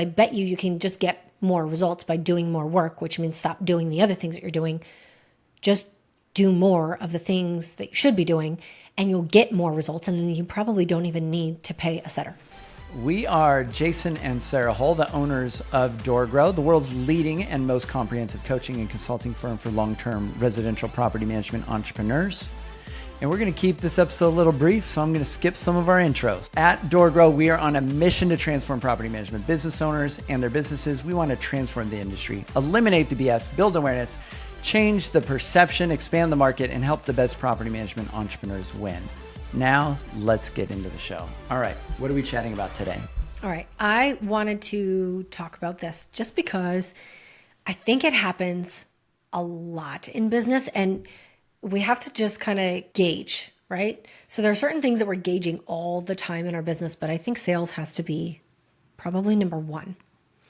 I bet you can just get more results by doing more work, which means stop doing the other things that you're doing. Just do more of the things that you should be doing and you'll get more results. And then you probably don't even need to pay a setter. We are Jason and Sarah Hull, the owners of DoorGrow, the world's leading and most comprehensive coaching and consulting firm for long-term residential property management entrepreneurs. And we're going to keep this episode a little brief, so I'm going to skip some of our intros. At DoorGrow, we are on a mission to transform property management business owners and their businesses. We want to transform the industry, eliminate the BS, build awareness, change the perception, expand the market, and help the best property management entrepreneurs win. Now, let's get into the show. All right, what are we chatting about today? All right, I wanted to talk about this just because I think it happens a lot in business, and we have to just kind of gauge, right? So there are certain things that we're gauging all the time in our business, but I think sales has to be probably number one.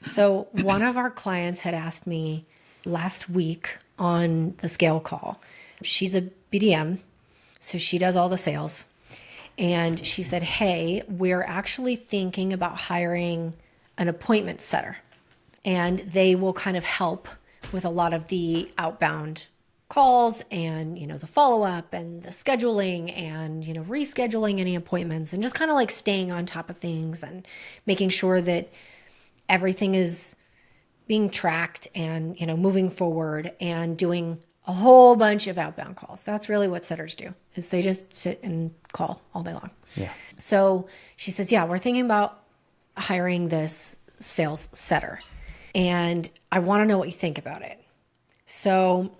So one of our clients had asked me last week on the scale call. She's a BDM, so she does all the sales. And she said, hey, we're actually thinking about hiring an appointment setter. And they will kind of help with a lot of the outbound calls and, the follow-up and the scheduling and, rescheduling any appointments and just kind of like staying on top of things and making sure that everything is being tracked and, moving forward and doing a whole bunch of outbound calls. That's really what setters do, is they just sit and call all day long. Yeah. So she says, yeah, we're thinking about hiring this sales setter. And I want to know what you think about it. So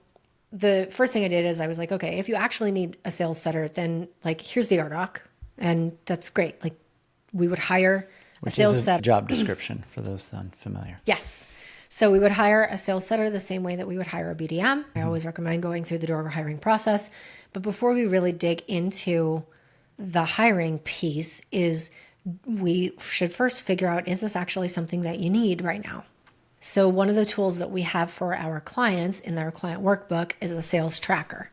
the first thing I did is I was like, okay, if you actually need a sales setter, then here's the RDoC. And that's great. We would hire a sales setter. Job description for those unfamiliar. Yes. So we would hire a sales setter the same way that we would hire a BDM. I always recommend going through the DoorGrow hiring process. But before we really dig into the hiring piece we should first figure out, is this actually something that you need right now? So one of the tools that we have for our clients in their client workbook is the sales tracker.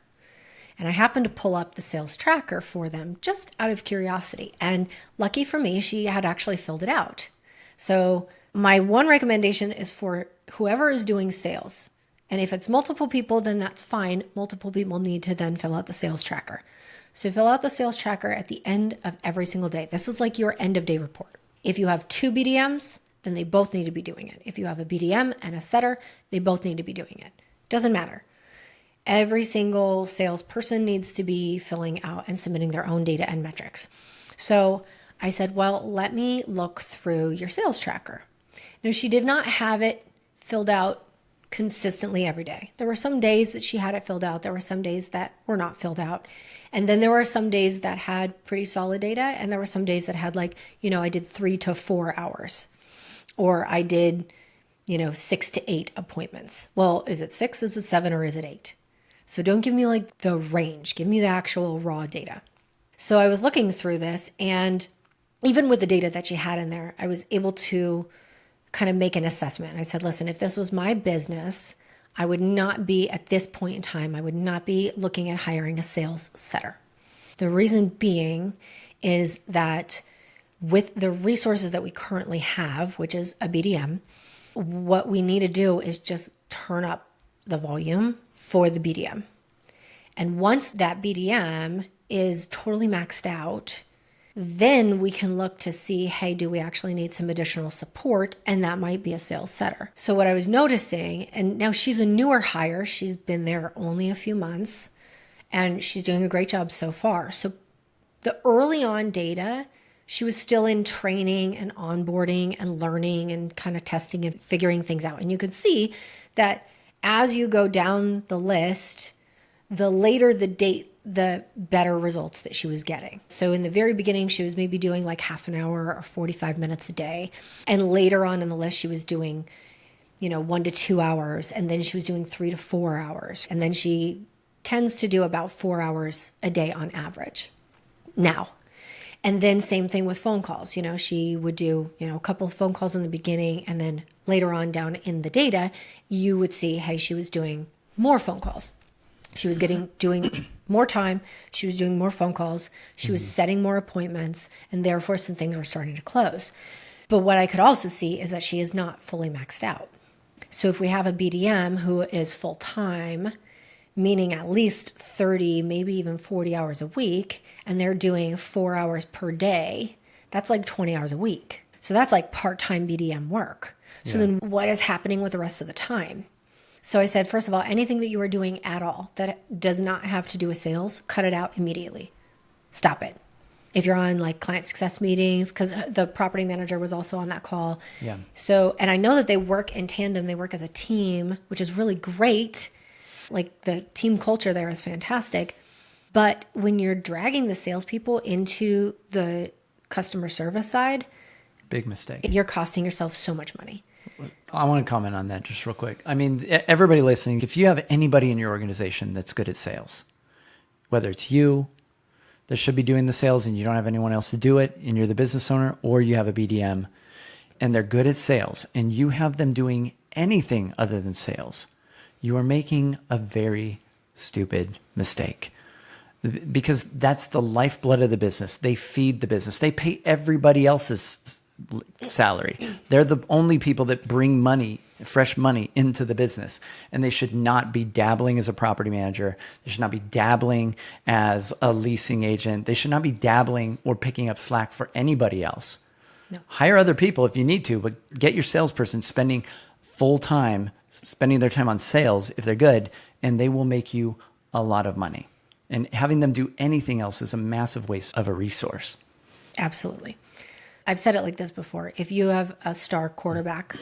And I happened to pull up the sales tracker for them just out of curiosity. And lucky for me, she had actually filled it out. So my one recommendation is for whoever is doing sales. And if it's multiple people, then that's fine. Multiple people need to then fill out the sales tracker. So fill out the sales tracker at the end of every single day. This is like your end of day report. If you have two BDMs, then they both need to be doing it. If you have a BDM and a setter, they both need to be doing it. Doesn't matter. Every single salesperson needs to be filling out and submitting their own data and metrics. So I said, well, let me look through your sales tracker. Now, she did not have it filled out consistently every day. There were some days that she had it filled out. There were some days that were not filled out. And then there were some days that had pretty solid data. And there were some days that had I did 3 to 4 hours. Or I did, 6 to 8 appointments. Well, is it 6, is it 7, or is it 8? So don't give me the range. Give me the actual raw data. So I was looking through this, and even with the data that she had in there, I was able to kind of make an assessment. I said, listen, if this was my business, I would not be at this point in time, I would not be looking at hiring a sales setter. The reason being is that with the resources that we currently have, which is a BDM, what we need to do is just turn up the volume for the BDM. And once that BDM is totally maxed out, then we can look to see, hey, do we actually need some additional support? And that might be a sales setter. So what I was noticing, and now she's a newer hire, she's been there only a few months, and she's doing a great job so far. So the early on data, she was still in training and onboarding and learning and kind of testing and figuring things out. And you could see that as you go down the list, the later the date, the better results that she was getting. So in the very beginning, she was maybe doing half an hour or 45 minutes a day. And later on in the list, she was doing, 1 to 2 hours. And then she was doing 3 to 4 hours. And then she tends to do about 4 hours a day on average now. And then same thing with phone calls. She would do, a couple of phone calls in the beginning, and then later on down in the data, you would see, hey, she was doing more phone calls. She was doing more time. She was doing more phone calls. She was setting more appointments, and therefore some things were starting to close. But what I could also see is that she is not fully maxed out. So if we have a BDM who is full-time, meaning at least 30, maybe even 40 hours a week, and they're doing 4 hours per day, that's like 20 hours a week. So that's like part-time BDM work. So then what is happening with the rest of the time? So I said, first of all, anything that you are doing at all that does not have to do with sales, cut it out immediately. Stop it. If you're on like client success meetings, because the property manager was also on that call. Yeah. So, and I know that they work in tandem, they work as a team, which is really great. Like the team culture there is fantastic. But when you're dragging the salespeople into the customer service side, big mistake. You're costing yourself so much money. I want to comment on that just real quick. I mean, everybody listening, if you have anybody in your organization that's good at sales, whether it's you that should be doing the sales and you don't have anyone else to do it and you're the business owner, or you have a BDM and they're good at sales and you have them doing anything other than sales, you are making a very stupid mistake. Because that's the lifeblood of the business. They feed the business. They pay everybody else's salary. They're the only people that bring money, fresh money into the business. And they should not be dabbling as a property manager. They should not be dabbling as a leasing agent. They should not be dabbling or picking up slack for anybody else. No. Hire other people if you need to, but get your salesperson spending full time, spending their time on sales if they're good, and they will make you a lot of money. And having them do anything else is a massive waste of a resource. Absolutely. I've said it like this before. If you have a star quarterback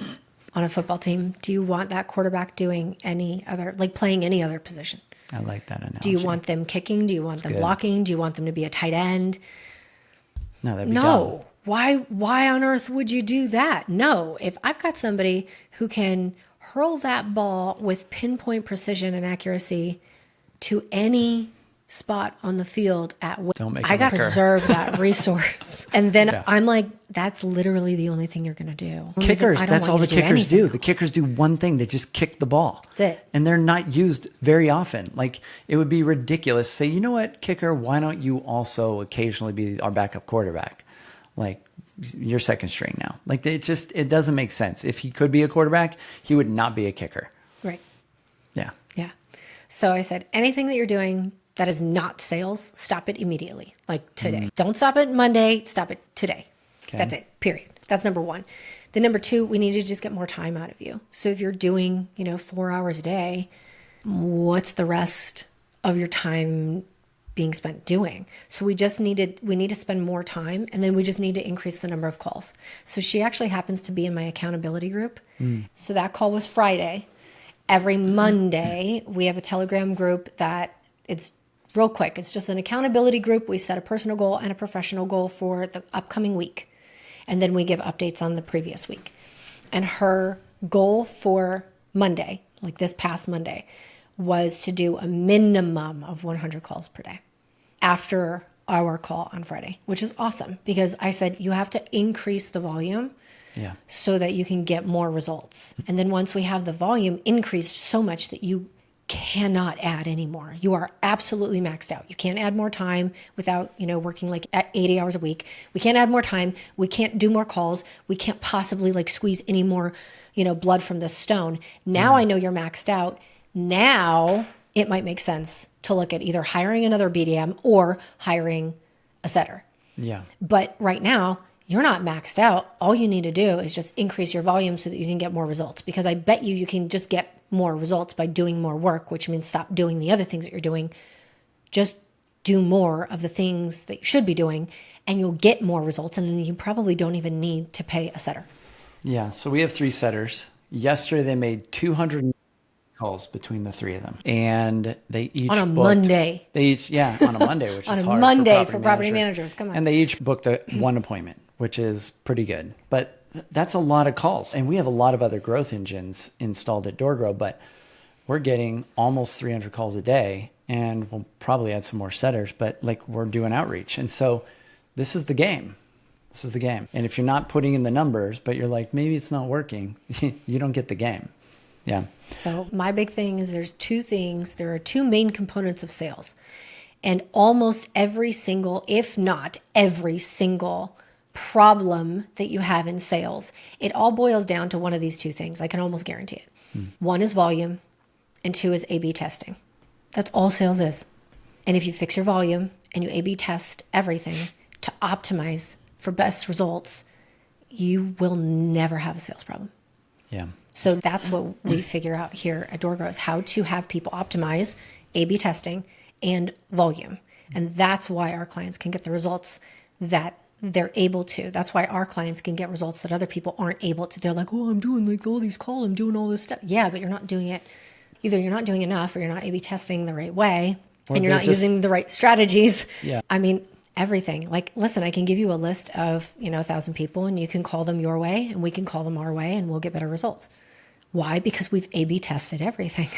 on a football team, do you want that quarterback doing any other, like playing any other position? I like that analogy. Do you want them kicking? Do you want them blocking? Do you want them to be a tight end? No, that'd be dumb. Why on earth would you do that? No. If I've got somebody who can hurl that ball with pinpoint precision and accuracy to any spot on the field at I got to preserve that resource. And then I'm like, that's literally the only thing you're going to do. Kickers, that's all the kickers do. The kickers do one thing. They just kick the ball. That's it. And they're not used very often. Like, it would be ridiculous to say, you know what, kicker, why don't you also occasionally be our backup quarterback? Like, you're second string now. Like, it doesn't make sense. If he could be a quarterback, he would not be a kicker. Right. Yeah. Yeah. So I said, anything that you're doing that is not sales, stop it immediately, like today. Don't stop it Monday, stop it today. Okay. That's it, period. That's number one. Then number two, we need to just get more time out of you. So if you're doing, 4 hours a day, what's the rest of your time being spent doing? So we need to spend more time, and then we just need to increase the number of calls. So she actually happens to be in my accountability group. So that call was Friday. Every Monday, we have a Telegram group that it's real quick. It's just an accountability group. We set a personal goal and a professional goal for the upcoming week. And then we give updates on the previous week. And her goal for Monday, like this past Monday, was to do a minimum of 100 calls per day after our call on Friday, which is awesome because I said you have to increase the volume so that you can get more results. And then once we have the volume increased so much that you cannot add anymore. You are absolutely maxed out. You can't add more time without, working like at 80 hours a week. We can't add more time. We can't do more calls. We can't possibly like squeeze any more, blood from the stone. Now I know you're maxed out. Now it might make sense to look at either hiring another BDM or hiring a setter. Yeah. But right now, you're not maxed out. All you need to do is just increase your volume so that you can get more results. Because I bet you can just get more results by doing more work, which means stop doing the other things that you're doing. Just do more of the things that you should be doing, and you'll get more results. And then you probably don't even need to pay a setter. Yeah. So we have 3 setters. Yesterday, they made 200 calls between the 3 of them, and they each on a Monday. They each on a Monday, which on is a hard Monday for property managers. Come on. And they each booked one appointment, which is pretty good. But that's a lot of calls. And we have a lot of other growth engines installed at DoorGrow, but we're getting almost 300 calls a day, and we'll probably add some more setters, but like we're doing outreach. And so this is the game. This is the game. And if you're not putting in the numbers, but you're like, maybe it's not working, you don't get the game. Yeah. So my big thing is there's 2 things. There are 2 main components of sales. And almost every single, if not every single problem that you have in sales, it all boils down to one of these two things. I can almost guarantee it. One is volume, and two is A/B testing. That's all sales is. And if you fix your volume and you A/B test everything to optimize for best results, you will never have a sales problem. Yeah. So that's what we figure out here at DoorGrow is how to have people optimize A/B testing and volume. And that's why our clients can get the results that they're able to. That's why our clients can get results that other people aren't able to. They're like, oh, I'm doing like all these calls, I'm doing all this stuff. Yeah, but you're not doing it. Either you're not doing enough or you're not A/B testing the right way and you're not using the right strategies. Yeah. I mean, everything. Like, listen, I can give you a list of, 1,000 people and you can call them your way and we can call them our way and we'll get better results. Why? Because we've A/B tested everything.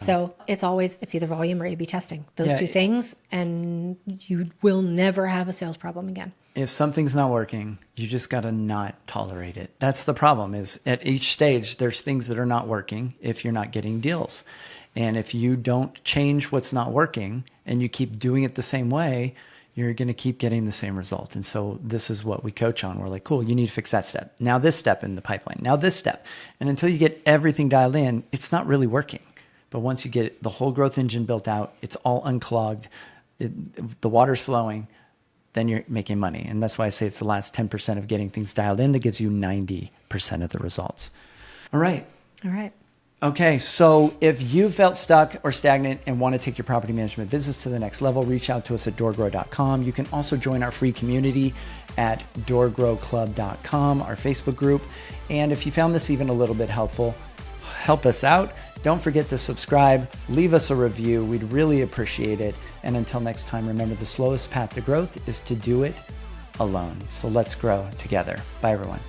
So it's either volume or A/B testing, those two things, and you will never have a sales problem again. If something's not working, you just got to not tolerate it. That's the problem is at each stage, there's things that are not working if you're not getting deals. And if you don't change what's not working and you keep doing it the same way, you're going to keep getting the same result. And so this is what we coach on. We're like, cool, you need to fix that step. Now this step in the pipeline. Now this step. And until you get everything dialed in, it's not really working. But once you get the whole growth engine built out, it's all unclogged, the water's flowing, then you're making money. And that's why I say it's the last 10% of getting things dialed in that gives you 90% of the results. All right. Okay, so if you felt stuck or stagnant and want to take your property management business to the next level, reach out to us at doorgrow.com. You can also join our free community at doorgrowclub.com, our Facebook group. And if you found this even a little bit helpful, help us out. Don't forget to subscribe, leave us a review. We'd really appreciate it. And until next time, remember the slowest path to growth is to do it alone. So let's grow together. Bye, everyone.